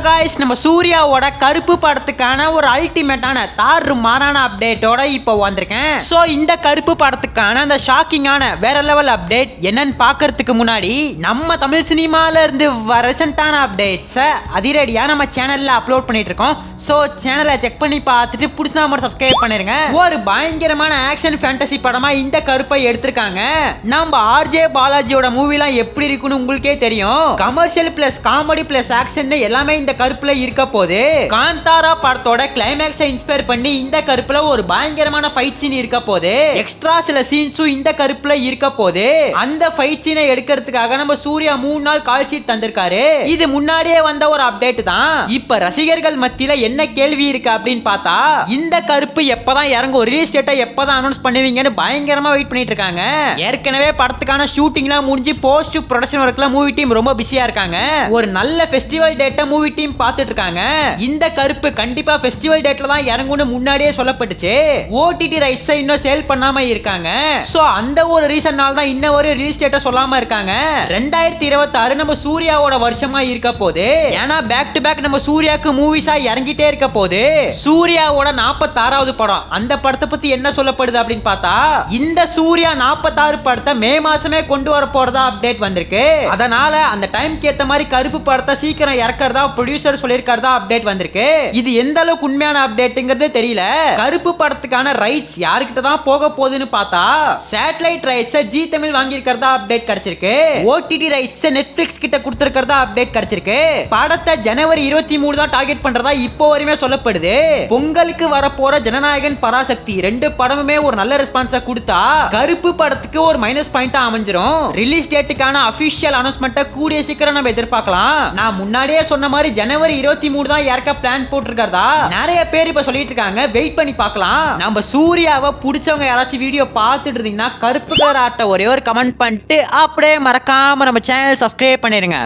Guys நம்ம சூர்யாவோட கருப்பு படத்துக்கான ஒரு அல்டிமேட்டான தாறுமாறான அப்டேட்டோட இப்போ வந்திருக்கேன். சோ இந்த கருப்பு படத்துக்கான அந்த ஷாக்கிங்கான வேற லெவல் அப்டேட் என்னன்னு பார்க்கிறதுக்கு முன்னாடி நம்ம தமிழ் சினிமால இருந்து ரீசன்ட்டான அப்டேட்ஸை அதிரடியா நம்ம சேனல்ல அப்லோட் பண்ணிட்டு இருக்கோம். சோ சேனலை செக் பண்ணி பார்த்துட்டு புடிச்சா மட்டும் சப்ஸ்கிரைப் பண்ணிருங்க. ஒரு பயங்கரமான ஆக்ஷன் ஃபேண்டசி படமா இந்த கருப்பை எடுத்திருக்காங்க. நம்ம ஆர்ஜே பாலாஜியோட மூவிலாம் எப்படி இருக்குன்னு உங்களுக்கே தெரியும். Commercial plus comedy plus action எல்லாமே இந்த கருப்புல இருக்க போது. காந்தாரா படத்தோட கிளைமேக்ஸை இன்ஸ்பயர் பண்ணி இந்த கருப்புல ஒரு பயங்கரமான ஃபைட் சீன் இருக்க போது. எக்ஸ்ட்ரா சில சீன்ஸும் இந்த கருப்புல இருக்க போது. அந்த ஃபைட் சீனை எடுக்கிறதுக்காக நம்ம சூர்யா 3 நாள் கால் ஷீட் தந்திருக்காரு. இது முன்னாடியே வந்த ஒரு அப்டேட் தான். இப்ப ரசிகர்கள் மத்தியில என்ன கேள்வி இருக்கு அப்படின்னு பார்த்தா, இந்த கருப்பு எப்பதான் இறங்கும், ரிலீஸ் டேட்டை எப்பதான் அனௌன்ஸ் பண்ணுவீங்கன்னு பயங்கரமா வெயிட் பண்ணிட்டு இருக்காங்க. ஏற்கனவே படத்துக்கான ஷூட்டிங்லாம் முடிஞ்சு போஸ்ட் ப்ரொடக்ஷன் ஒர்க்ல மூவி டீம் ரொம்ப பிஸியா இருக்காங்க. ஒரு நல்ல ஃபெஸ்டிவல் டேட்டை மூவி டீம் பார்த்துட்டு இருக்காங்க. இந்த கருப்பு கண்டிப்பா ஃபெஸ்டிவல் டேட்ல தான் இறங்கும்னு முன்னாடியே சொல்லப்பட்டுச்சு. ஓடிடி ரைட்ஸை இன்னும் சேல் பண்ணாம இருக்காங்க. சோ அந்த ஒரு ரீசன்னால தான் இன்ன ஒரு ரிலீஸ் டேட்டை சொல்லாம இருக்காங்க. 2026 நம்ம சூர்யாவோட வருஷமா இருக்க போது. ஏன்னா பேக் டு பேக் நம்ம சூர்யாக்கு மூவிஸா இறங்கிட்டே இருக்க போது. சூர்யாவோட 46வது படம். அந்த படத்தை பத்தி என்ன சொல்லப்படுது அப்படின்னு பார்த்தா, இந்த சூர்யா 46 படத்தை மே மாசமே கொண்டு வர போறதா அப்டேட் வந்திருக்கு. அதனால அந்த டைம்க்கு ஏத்த மாதிரி கருப்பு படத்தை சீக்கிரம் இறக்கறதா ப்ரொடியூசர் சொல்லிருக்கிறதா அப்டேட் வந்திருக்கு. இது எந்த அளவுக்கு உண்மையான அப்டேட்ங்கிறதே தெரியல. கருப்பு படத்துக்கான ரைட்ஸ் யார்கிட்ட தான் போக போகுதுன்னு பார்த்தா, சேட்டலைட் ரைட்ஸ் ஜி தமிழ் வாங்கி இருக்கிறதா அப்டேட் கிடைச்சிருக்கு. ஓடிடி ரைட்ஸ் நெட்ஃபிளிக்ஸ் கிட்ட கொடுத்திருக்கிறதா அப்டேட் கிடைச்சிருக்கு. படத்தை ஜனவரி 23 தான் டார்கெட் பண்றதா இப்போ வரையுமே சொல்லப்படுது. பொங்கலுக்கு வர போற ஜனநாயகன் பராசக்தி 2 படமுமே ஒரு நல்ல ரெஸ்பான்ஸா கொடுத்தா கருப்பு படத்துக்கு ஒரு மைனஸ் பாயிண்டா அமைஞ்சிரும். ரிலீஸ் டேட்டுக்கான அபிஷியல் அனௌன்ஸ்மெண்ட்டை கூடிய சீக்கிரம் நம்ம எதிர்பார்க்கலாம். நான் முன்னாடியே சொன்ன மாதிரி ஜனவரி 23 தான் யாருக்கா பிளான் போட்டுருக்கிறதா நிறைய பேர் இப்ப சொல்லிட்டு இருக்காங்க. வெயிட் பண்ணி பார்க்கலாம். நம்ம சூர்யாவை பிடிச்சவங்க யாராச்சும் வீடியோ பார்த்துட்டு இருந்தீங்கன்னா கருப்பு கலர் ஆட்ட ஒரே ஒரு கமெண்ட் பண்ணிட்டு அப்படியே மறக்காம நம்ம சேனல் சப்ஸ்கிரைப் பண்ணிருங்க.